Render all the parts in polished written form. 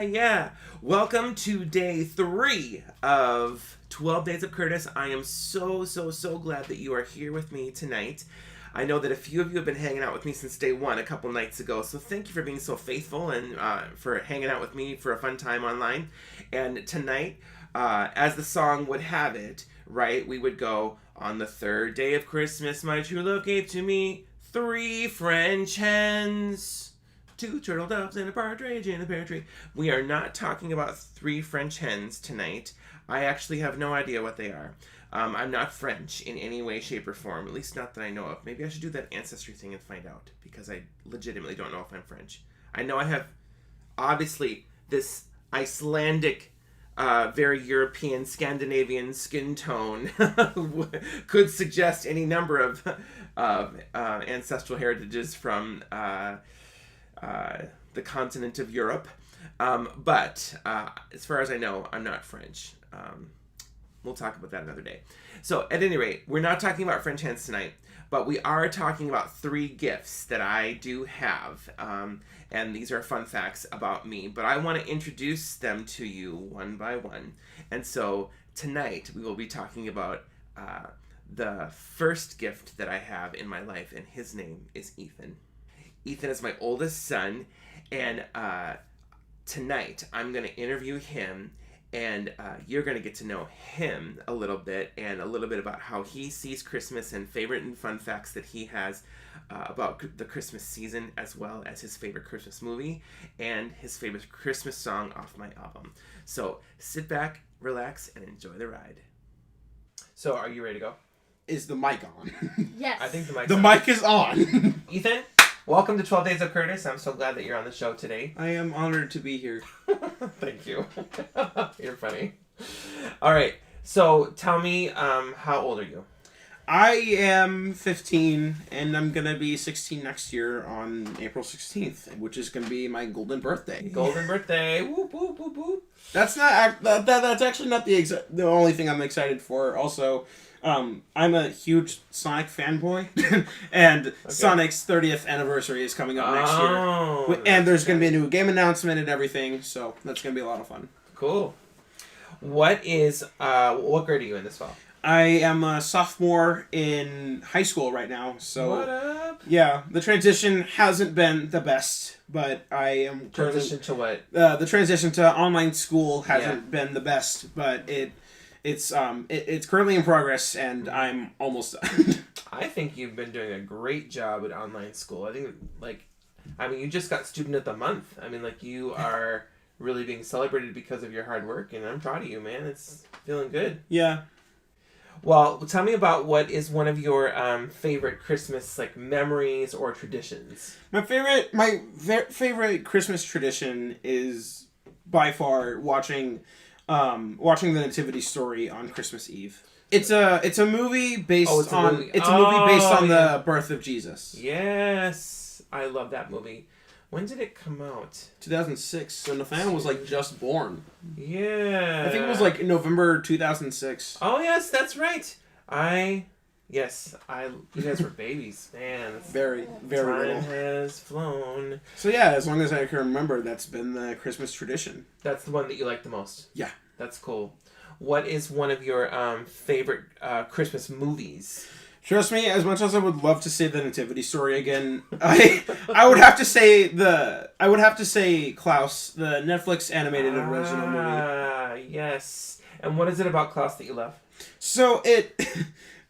Yeah. Welcome to day 3 of 12 Days of Curtis. I am so glad that you are here with me tonight. I know that a few of you have been hanging out with me since day 1 a couple nights ago, so thank you for being so faithful and for hanging out with me for a fun time online. And tonight, as the song would have it, right, we would go, on the 3rd day of Christmas, my true love gave to me 3 French hens. 2 turtle doves and a partridge in a pear tree. We are not talking about 3 French hens tonight. I actually have no idea what they are. I'm not French in any way, shape, or form. At least not that I know of. Maybe I should do that ancestry thing and find out. Because I legitimately don't know if I'm French. I know I have, obviously, this Icelandic, very European, Scandinavian skin tone. Could suggest any number of ancestral heritages from the continent of Europe. But as far as I know, I'm not French. We'll talk about that another day. So at any rate, we're not talking about French hens tonight, but we are talking about 3 gifts that I do have. And these are fun facts about me, but I want to introduce them to you one by one. And so tonight we will be talking about the first gift that I have in my life, and his name is Ethan. Ethan is my oldest son, and tonight I'm going to interview him, and you're going to get to know him a little bit, and a little bit about how he sees Christmas and favorite and fun facts that he has about the Christmas season, as well as his favorite Christmas movie and his favorite Christmas song off my album. So sit back, relax, and enjoy the ride. So are you ready to go? Is the mic on? Yes. I think the mic's The on. mic is on. Ethan, welcome to 12 Days of Curtis. I'm so glad that you're on the show today. I am honored to be here. Thank you. You're funny. All right. So tell me, how old are you? I am 15, and I'm going to be 16 next year on April 16th, which is going to be my golden birthday. Golden birthday. Whoop, whoop, whoop, whoop. That's not that's actually not the only thing I'm excited for. Also, I'm a huge Sonic fanboy, and Sonic's 30th anniversary is coming up next year. And there's going to be a new game announcement and everything, so that's going to be a lot of fun. Cool. What grade are you in this fall? I am a sophomore in high school right now, so What up? yeah, the transition hasn't been the best, but I am Transition to what? the transition to online school hasn't been the best, but it's currently in progress, and I'm almost done. I think you've been doing a great job at online school. I think, you just got Student of the Month. You are really being celebrated because of your hard work, and I'm proud of you, man. It's feeling good. Yeah. Well, tell me about what is one of your favorite Christmas memories or traditions. My favorite Christmas tradition is by far watching the Nativity Story on Christmas Eve. It's a movie based on the birth of Jesus. Yes, I love that movie. When did it come out? 2006. So Nathaniel was just born. Yeah. I think it was November 2006. Oh yes, that's right. You guys were babies, man. Very, very Time little. has flown. So yeah, as long as I can remember, that's been the Christmas tradition. That's the one that you like the most. Yeah. That's cool. What is one of your favorite Christmas movies? Trust me, as much as I would love to say the Nativity Story again, I would have to say Klaus, the Netflix animated original movie. Ah, yes. And what is it about Klaus that you love? So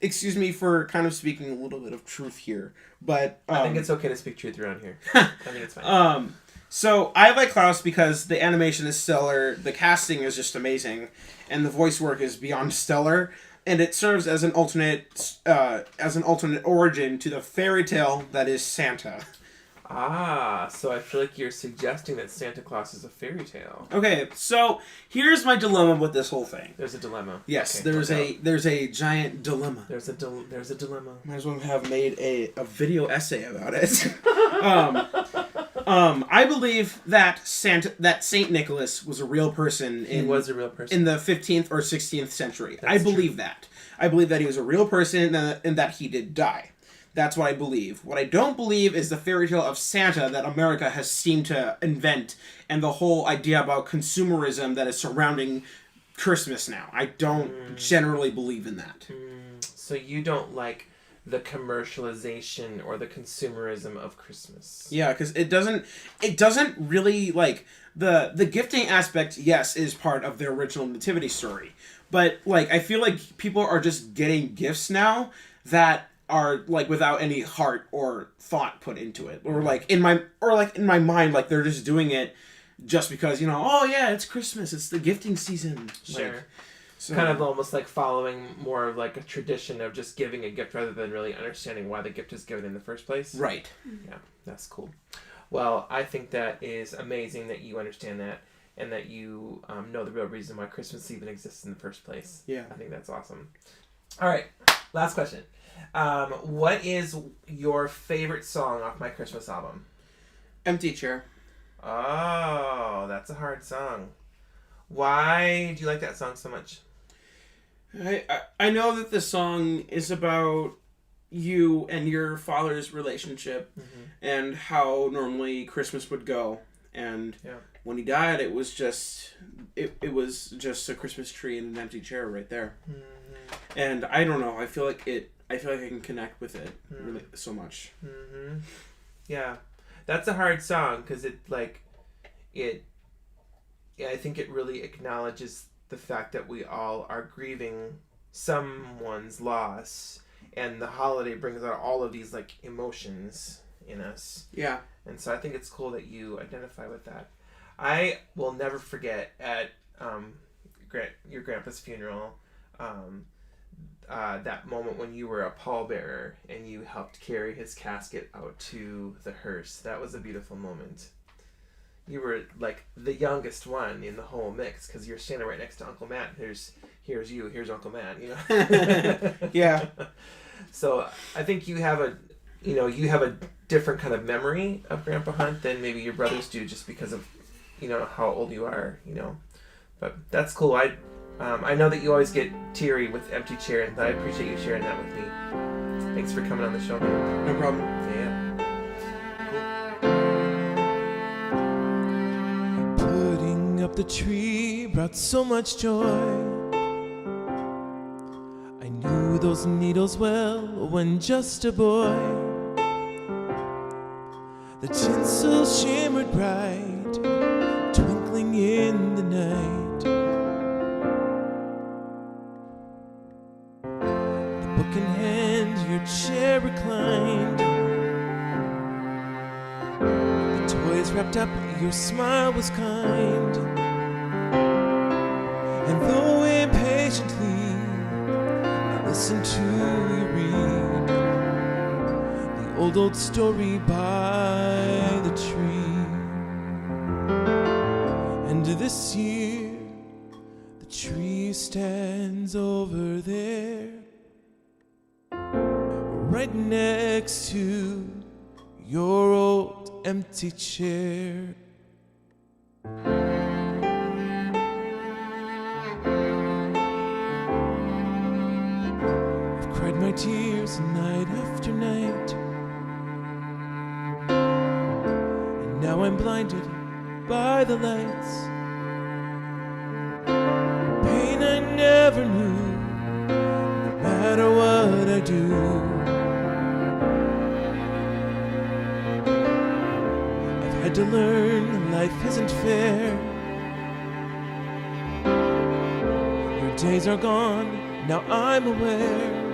excuse me for kind of speaking a little bit of truth here, but I think it's okay to speak truth around here. I think it's fine. So I like Klaus because the animation is stellar, the casting is just amazing, and the voice work is beyond stellar. And it serves as an alternate origin to the fairy tale that is Santa. Ah, so I feel like you're suggesting that Santa Claus is a fairy tale. Okay, so here's my dilemma with this whole thing. There's a dilemma. Yes, Okay, there's a giant dilemma. There's a dilemma. Might as well have made a video essay about it. I believe that Saint Nicholas was a real person. He was a real person in the 15th or 16th century. That's I believe that. I believe that he was a real person and that he did die. That's what I believe. What I don't believe is the fairy tale of Santa that America has seemed to invent, and the whole idea about consumerism that is surrounding Christmas now. I don't generally believe in that. So you don't like the commercialization or the consumerism of Christmas. Yeah, because it doesn't really, like, the gifting aspect, yes, is part of the original nativity story. But, like, I feel like people are just getting gifts now that are, like, without any heart or thought put into it. Or in my mind, like, they're just doing it just because, oh yeah, it's Christmas, it's the gifting season. Sure. Like, so, kind of almost like following more of like a tradition of just giving a gift rather than really understanding why the gift is given in the first place. Right. Yeah, that's cool. Well, I think that is amazing that you understand that and that you know the real reason why Christmas even exists in the first place. Yeah. I think that's awesome. All right, last question. What is your favorite song off my Christmas album? Empty Chair. Oh, that's a hard song. Why do you like that song so much? I know that the song is about you and your father's relationship and how normally Christmas would go. And when he died, it was just a Christmas tree and an empty chair right there. And I don't know. I feel like I can connect with it really so much. Yeah, that's a hard song because I think it really acknowledges the fact that we all are grieving someone's loss, and the holiday brings out all of these like emotions in us. Yeah. And so I think it's cool that you identify with that. I will never forget at your grandpa's funeral that moment when you were a pallbearer and you helped carry his casket out to the hearse. That was a beautiful moment. You were like the youngest one in the whole mix because you're standing right next to Uncle Matt. Here's you, here's Uncle Matt. Yeah. So I think you have a different kind of memory of Grandpa Hunt than maybe your brothers do, just because of how old you are. But that's cool. I know that you always get teary with Empty Chair, and I appreciate you sharing that with me. Thanks for coming on the show, man. No problem. Yeah. Up the tree brought so much joy. I knew those needles well when just a boy. The tinsel shimmered bright, twinkling in the night. The book in hand, your chair reclined. The toys wrapped up, your smile was kind. And though impatiently I listened to you read the old story by the tree. And this year the tree stands over there, right next to your old empty chair. My tears night after night, and now I'm blinded by the lights. Pain I never knew, no matter what I do. I've had to learn life isn't fair. Your days are gone, now I'm aware.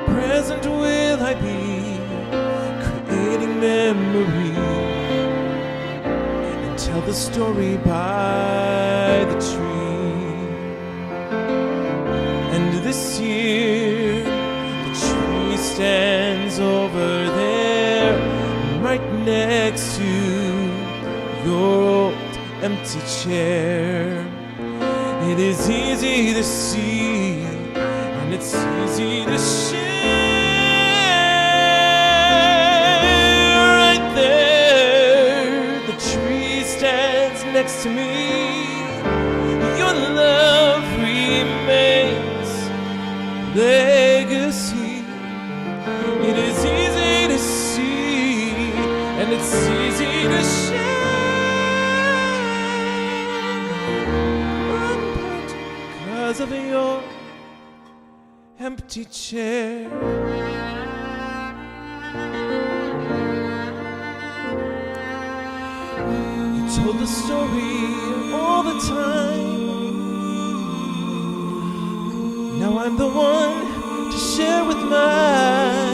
Present will I be, creating memory, and tell the story by the tree. And this year the tree stands over there, right next to your old empty chair. It is easy to see, and it's easy to share. Right there, the tree stands next to me. Your love remains legacy. because of your empty chair. You told the story all the time. Now I'm the one to share with mine.